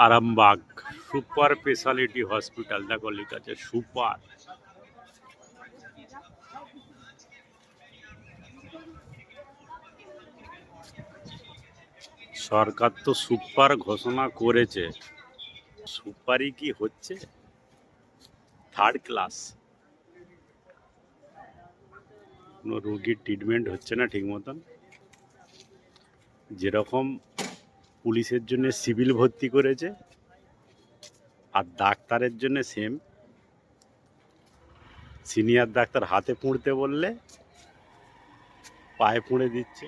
Arambagh super speciality hospital, দেখো লেখা আছে সুপার। সরকার তো সুপার ঘোষণা করেছে, সুপারই কি হচ্ছে? Third class. কোনো রোগীর ট্রিটমেন্ট হচ্ছে না ঠিক মতন। যেরকম পুলিশের জন্য সিভিল ভর্তি করেছে, আর ডাক্তারের জন্য সেম। সিনিয়র ডাক্তার হাতে পুঁড়তে বললে পায়ে পুঁড়ে দিচ্ছে,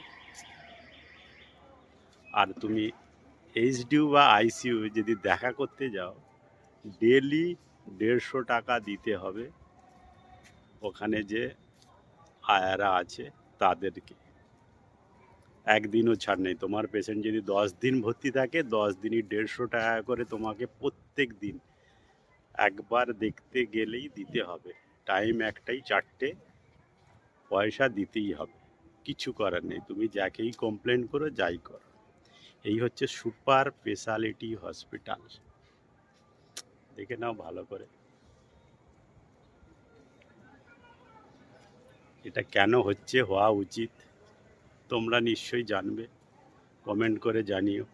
আর তুমি এইচডিইউ বা আইসিইউ যদি দেখা করতে যাও, ডেলি 150 টাকা দিতে হবে ওখানে যে আয়ারা আছে তাদেরকে। একদিনও ছাড় নেই। তোমার পেশেন্ট যদি 10 দিন ভর্তি থাকে, 10 দিনই 150 টাকা করে তোমাকে প্রত্যেক দিন একবার দেখতে গেলেই দিতে হবে। টাইম একটাই 4টে, পয়সা দিতেই হবে, কিছু করার নেই। তুমি যাকেই কমপ্লেন করো, যাই করো। এই হচ্ছে সুপার স্পেশালিটি হসপিটাল, দেখে নাও ভালো করে। এটা কেন হচ্ছে, হওয়া উচিত তোমরা নিশ্চয়ই জানবে, কমেন্ট করে জানিও।